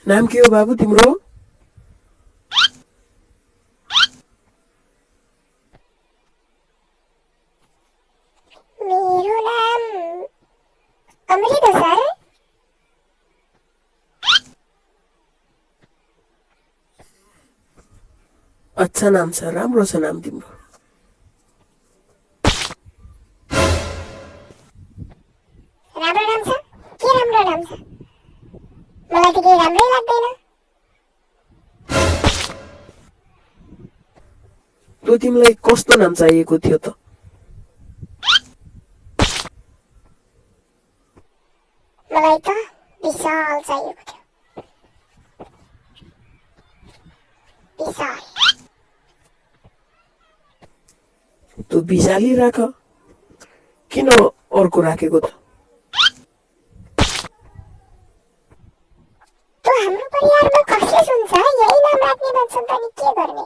नाम के हो बाबु तिम्रो? मेरो नाम अमृत हो सर। अच्छा नाम छ, राम्रो छ नाम तिम्रो। राम्रो नाम छ? के राम्रो नाम छ? मलाई त केही राम्रै लाग्दैन। त्यो तिमीलाई कस्तो नाम चाहिएको थियो त? मलाई त विशाल चाहिएको थियो। विशाल। त्यो विशाली राख, किन अर्को राखेको त? त्यो हाम्रो परिवारमा कसले सुन्छ? यही नाम राख्ने भन्छन् त नि के गर्ने?